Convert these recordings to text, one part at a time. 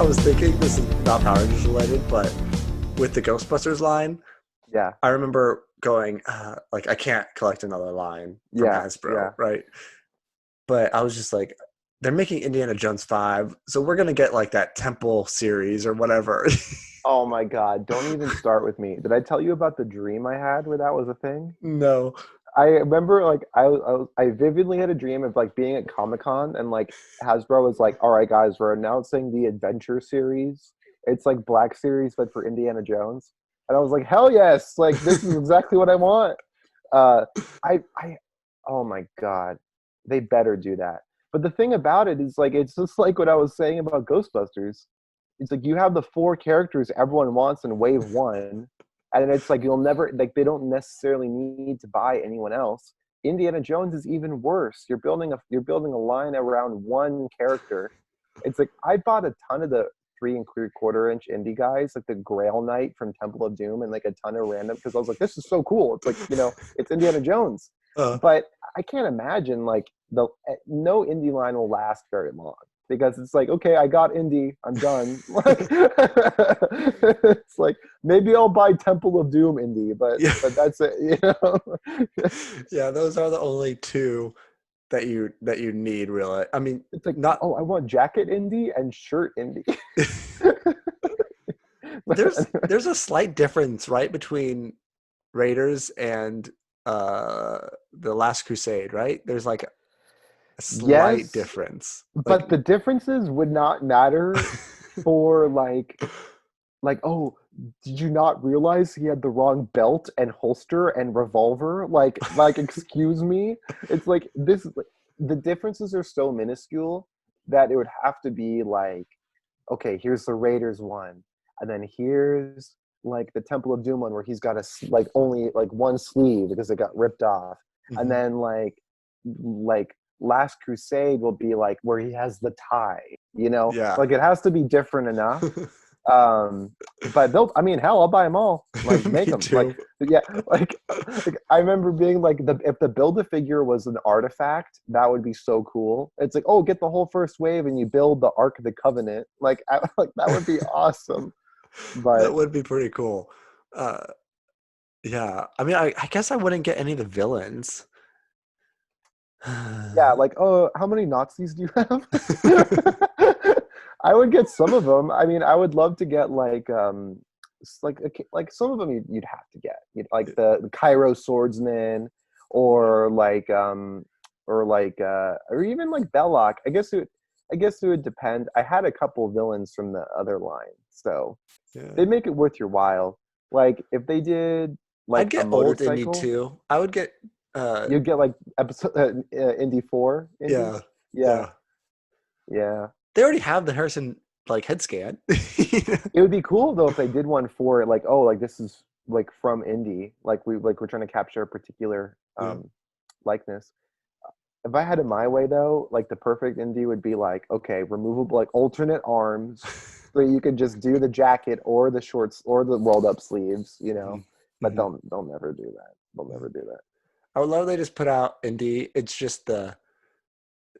I was thinking? This is not Power Rangers related, but with the Ghostbusters line, Yeah, I remember going, like, I can't collect another line from yeah, Hasbro, yeah. right? But I was just like, they're making Indiana Jones 5, so we're gonna get like that Temple series or whatever. Oh my God, don't even start with me. Did I tell you about the dream I had where that was a thing? No. I remember like I vividly had a dream of like being at Comic-Con and like Hasbro was like, "All right, guys, we're announcing the Adventure series. It's like Black Series, but for Indiana Jones." And I was like, "Hell yes! Like this is exactly what I want." Uh, I, oh my God, they better do that. But the thing about it is like it's just like what I was saying about Ghostbusters. It's like you have the four characters everyone wants in Wave One, and it's like you'll never like they don't necessarily need to buy anyone else. Indiana Jones is even worse. You're building a line around one character. It's like I bought a ton of the 3 3/4 inch indie guys, like the Grail Knight from Temple of Doom, and like a ton of random because I was like, this is so cool. It's like it's Indiana Jones, Uh, but I can't imagine like the no indie line will last very long because it's like, okay, I got indie, I'm done. Like it's like maybe I'll buy Temple of Doom indie, but yeah, that's it. yeah. Those are the only two that you need, really. I mean, It's like, not oh, I want jacket indie and shirt indie. But anyway, there's a slight difference, right, between Raiders and uh the Last Crusade, right? There's like a slight yes, difference. Like but the differences would not matter for like, oh, did you not realize he had the wrong belt and holster and revolver? Like excuse me. It's like this is like the differences are so minuscule that it would have to be like, okay, here's the Raiders one, and then here's like the Temple of Doom one where he's got like only like one sleeve because it got ripped off, and mhm. then like Last Crusade will be like where he has the tie, Yeah. like it has to be different enough. um but they'll, I mean, hell, I'll buy them all, like make Me them like, too. yeah, like I remember being like, if the build a figure was an artifact, that would be so cool. It's like, oh, get the whole first wave and you build the Ark of the Covenant, like like that would be awesome. That But would be pretty cool. Uh yeah. I mean, I guess I wouldn't get any of the villains. yeah, like, oh, how many Nazis do you have? I would get some of them. I mean, I would love to get like some of them you'd have to get. Like the Cairo swordsman, or or even like Belloc. I guess it would depend. I had a couple villains from the other line, so Yeah. they make it worth your while. Like if they did I'd like a get old Indy motorcycle, too. I would get you'd get like episode Indy 4 Indy. yeah. Yeah, Yeah. yeah. They already have the Harrison like head scan. It would be cool though if they did one for like, oh, like this is like from indie, like we're trying to capture a particular Yeah. likeness. If I had it my way though, like the perfect indie would be like, okay, removable, like alternate arms, so you could just do the jacket or the shorts or the rolled up sleeves, Mhm. But Mhm. they'll never do that. They'll Yeah. never do that. I would love if they just put out Indy. It's just the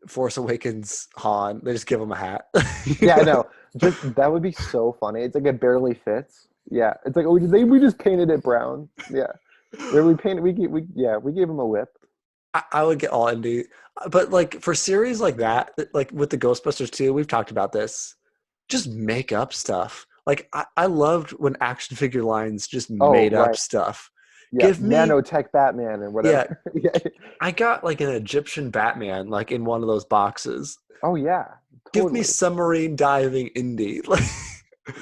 Force Awakens Han. They just give him a hat. Yeah, I know. Just that would be so funny. It's like it barely fits. Yeah, it's like, oh, we just painted it brown. Yeah, we painted we gave him a whip. I would get all Indy, but like for series like that, like with the Ghostbusters too, we've talked about this. Just make up stuff. Like I loved when action figure lines just Oh, made up right. stuff. Yeah, Give me, nanotech Batman and yeah, whatever. Yeah. I got like an Egyptian Batman like in one of those boxes. Oh yeah, Give me totally. submarine diving Indy. Like,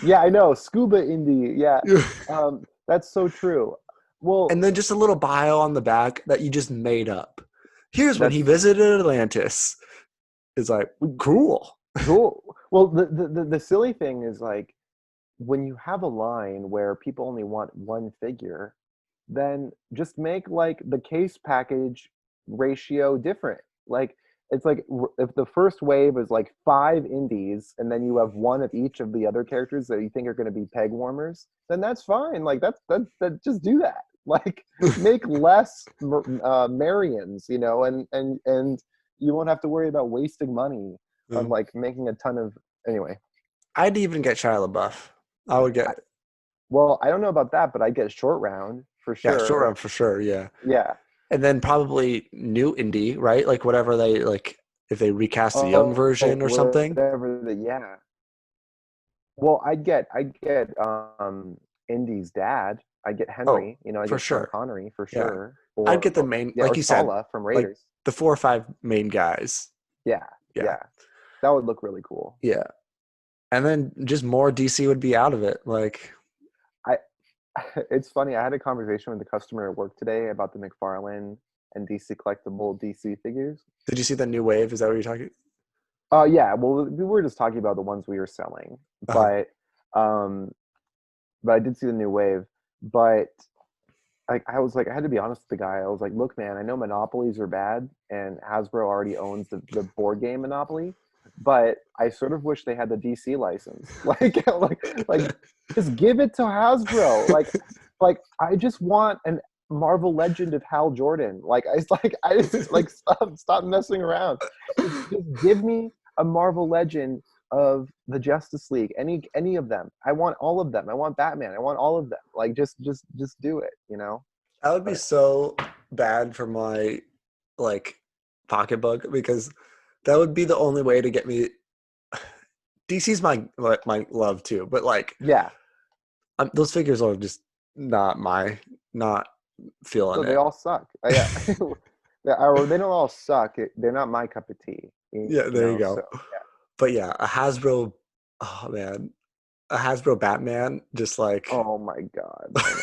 Yeah, I know. Scuba indie. Yeah. yeah. That's so true. Well, And then just a little bio on the back that you just made up. Here's when he that's visited Atlantis. It's like cool. cool. Well, the silly thing is like when you have a line where people only want one figure, then just make like the case package ratio different. Like it's like if the first wave is like 5 indies and then you have one of each of the other characters that you think are going to be peg warmers, then that's fine. Like that just do that. Like make less Marians, and you won't have to worry about wasting money on Yeah. like making a ton of, anyway. I'd even get Shia LaBeouf. I would I, get well, I don't know about that, but I get short round for yeah, short sure. round for sure. Yeah, Yeah. and then probably new indie, right? Like whatever they like, if they recast a young Oh, version or something. whatever the yeah. Well, I'd get Indy's dad. I'd get Oh, Henry. I for get Sean sure. Connery for Yeah, sure. I'd get the Or main, yeah, like or you said, Sala from like Raiders. the 4 or 5 main guys. Yeah, Yeah, yeah, that would look really cool. yeah, and then just more DC would be out of it. Like, I it's funny. I had a conversation with the customer at work today about the McFarlane and DC collectible DC figures. did you see the new wave? Is that what you're talking? Yeah. Well, we were just talking about the ones we were selling, Uh, um, but I did see the new wave. But like I was like, I had to be honest with the guy. I was like, look, man, I know monopolies are bad, and Hasbro already owns the board game Monopoly, but I sort of wish they had the DC license. Like, just give it to Hasbro. Like I just want an Marvel Legend of Hal Jordan. I just like stop messing around. Just give me a Marvel Legend of the Justice League. Any of them. I want all of them. I want Batman. I want all of them. Like just do it. that would be But so bad for my like pocketbook because that would be the only way to get me. DC's my love too, but like yeah, those figures are just not feeling no, they it. all suck. Yeah, or they don't all suck. They're not my cup of tea. Yeah, there you So go. But yeah, a Hasbro, oh man, a Hasbro Batman, just like oh my god, I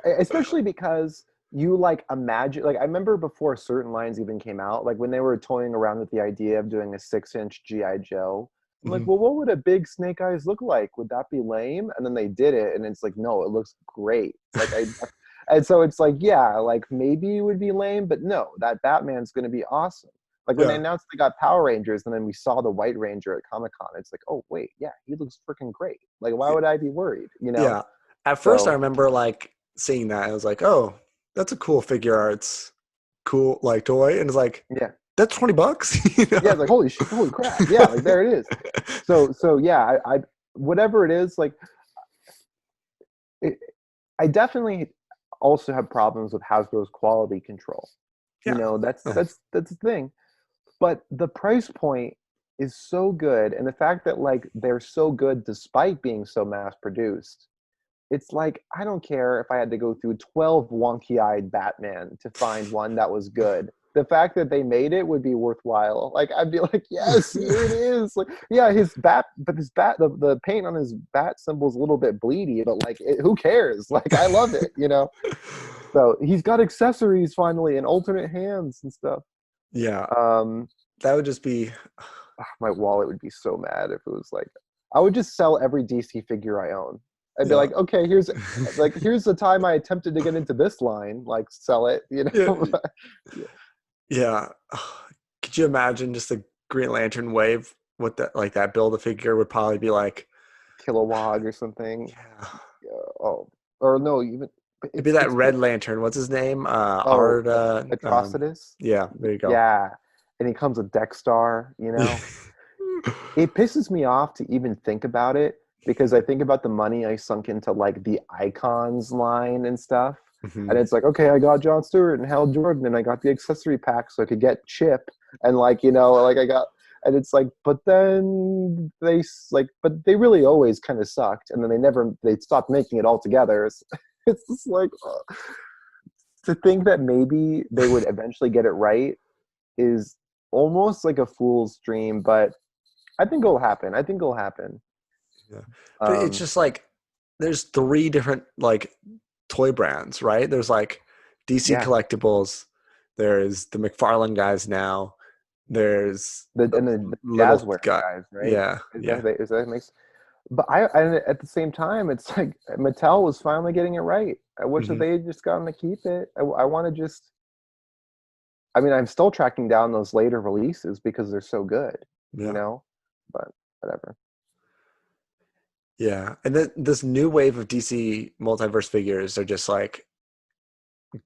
know. Especially because you like imagine like I remember before certain lines even came out, like when they were toying around with the idea of doing a 6-inch GI Joe. I'm like, mhm, well, what would a big Snake Eyes look like? Would that be lame? And then they did it, and it's like, no, it looks great. And so it's like, yeah, like maybe it would be lame, but no, that Batman's going to be awesome. Like when they yeah, announced they got Power Rangers, and then we saw the White Ranger at Comic Con, it's like, oh wait, yeah, he looks freaking great. Like, why would I be worried? yeah. At first, I So remember like seeing that. I was like, oh, that's a cool figure arts, cool like toy, and it's like yeah, that's $20, you yeah, know. it's like holy shit, holy crap, yeah, like there it is. So yeah, I whatever it is, like it, I definitely also have problems with Hasbro's quality control. Yeah, That's uh, that's the thing. But the price point is so good, and the fact that like they're so good despite being so mass produced, it's like I don't care if I had to go through 12 wonky-eyed Batman to find one that was good. The fact that they made it would be worthwhile. Like I'd be like, yes, here it is. Like, yeah, the paint on his bat symbol is a little bit bleedy, but like, who cares? Like, I love it. So he's got accessories finally and alternate hands and stuff. yeah. Um, That would just be my wallet would be so mad if it was like I would just sell every DC figure I own. I'd be yeah. like, okay, here's the time I attempted to get into this line, like sell it, Yeah, Yeah. yeah. Could you imagine just a Green Lantern wave? What that like that build a figure would probably be like. Kilowog or something. Yeah, Oh, or no, even it'd be it's that it's Red Lantern. What's his name? oh Art. Atrocitus. Yeah, there you go. Yeah, and he comes with Dexstar. It pisses me off to even think about it because I think about the money I sunk into like the icons line and stuff. And Mhm. it's like, okay, I got John Stewart and Hal Jordan and I got the accessory pack so I could get Chip and like I got and it's like, but then but they really always kind of sucked and then they stopped making it altogether. It's just like to think that maybe they would eventually get it right is almost like a fool's dream, but I think it'll happen. I think it'll happen. Yeah, but it's Um, just like there's 3 different like toy brands, right? There's like DC yeah, Collectibles. There's the McFarlane guys now. There's the the little Jazzware guy. guys, right? Yeah, yeah. Is that makes? But I at the same time, it's like Mattel was finally getting it right. I wish that Hmm. they had just gotten to keep it. I want to just. I mean, I'm still tracking down those later releases because they're so good, you Yeah. know. But whatever. Yeah, and then this new wave of DC multiverse figures are just like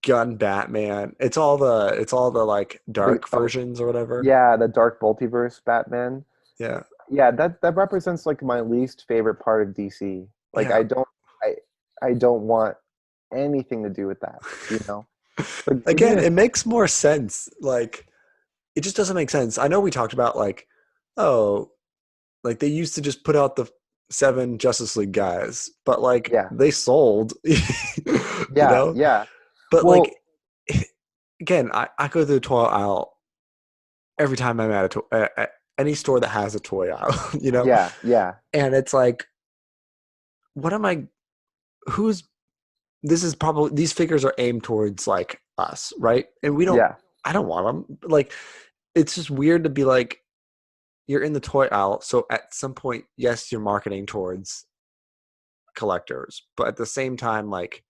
Gun Batman. It's all the like The dark oh versions or whatever. yeah, the Dark Multiverse Batman. Yeah, yeah, that represents like my least favorite part of DC. Like Yeah. I I don't want anything to do with that, you know? So give me Again, a it makes more sense. Like, it just doesn't make sense. I know we talked about like, oh, like they used to just put out the 7 Justice League guys, but like yeah. they sold, you Yeah, know? yeah. But like, Well, again, I go to the toy aisle every time I'm at any store that has a toy aisle, you know? yeah, yeah, And it's like, what am I, who's, this is probably, these figures are aimed towards like us, right? And we don't, yeah, I don't want them. Like, it's just weird to be like, you're in the toy aisle. So at some point, yes, you're marketing towards collectors, but at the same time, like,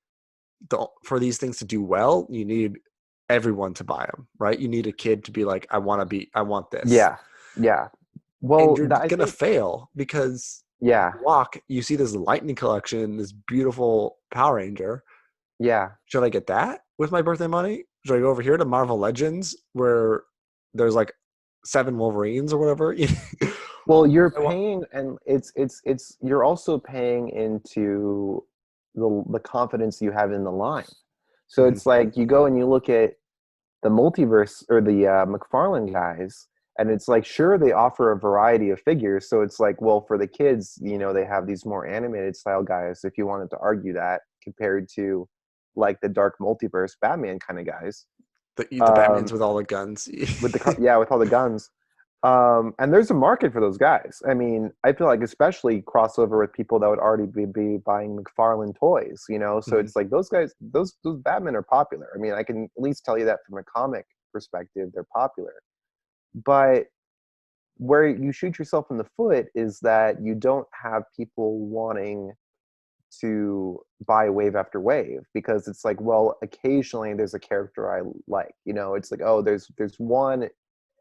for these things to do well, you need everyone to buy them, right? You need a kid to be like, I want this. yeah, yeah. And Well, you're that I going to think, fail because yeah, Wack, you see this lightning collection, this beautiful Power Ranger. yeah. Should I get that with my birthday money? Should I go over here to Marvel Legends where there's like 7 Wolverines or whatever? Well, you're I want, paying, and it's you're also paying into the confidence you have in the line. So mhm, it's like you go and you look at the multiverse or the McFarlane guys, and it's like sure they offer a variety of figures. So it's like, well, for the kids, they have these more animated style guys. If you wanted to argue that compared to like the dark multiverse Batman kind of guys, the Batman's um, with all the guns. with yeah, with all the guns. And there's a market for those guys. I mean, I feel like especially crossover with people that would already be buying McFarlane toys, So Mhm. it's like those guys, those Batmen are popular. I mean, I can at least tell you that from a comic perspective, they're popular. But where you shoot yourself in the foot is that you don't have people wanting to buy wave after wave because it's like, well, occasionally there's a character I like. It's like, oh, there's one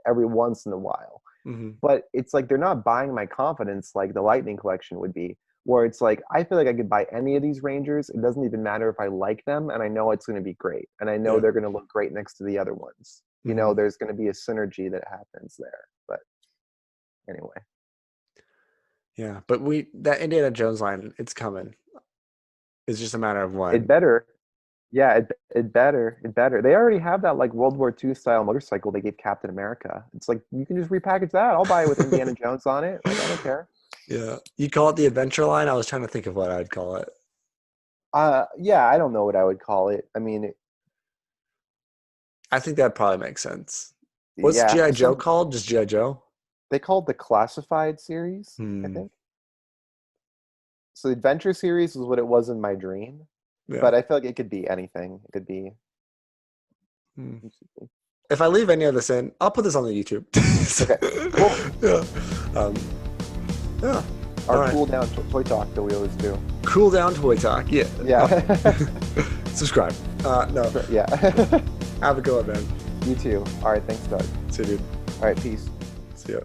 every once in a while, Mhm. but it's like they're not buying my confidence like the Lightning collection would be, where it's like I feel like I could buy any of these Rangers. It doesn't even matter if I like them, and I know it's going to be great, and I know Yeah. they're going to look great next to the other ones. Mhm. There's going to be a synergy that happens there. But anyway, Yeah. But that Indiana Jones line, it's coming. It's just a matter of it when. better. Yeah, it better. They already have that like World War II style motorcycle they gave Captain America. It's like you can just repackage that. I'll buy it with Indiana Jones on it. Like I don't care. Yeah. You call it the adventure line? I was trying to think of what I'd call it. Yeah, I don't know what I would call it. I mean, I think that probably makes sense. What's yeah, G.I. Joe some called? Just G.I. Joe? they called the Classified series, I Hmm. think. So the Adventure series was what it was in my dream, Yeah. but I feel like it could be anything. It could be Hmm. If I leave any of this in, I'll put this on the YouTube. okay. Cool. Yeah. Yeah. All Our right. cool down toy talk that we always do. Cool down toy talk. Yeah. Yeah. Subscribe. No. Sure, yeah. Have a good one, man. You too. All right. Thanks, Doug. See you, dude. All right. Peace. See ya.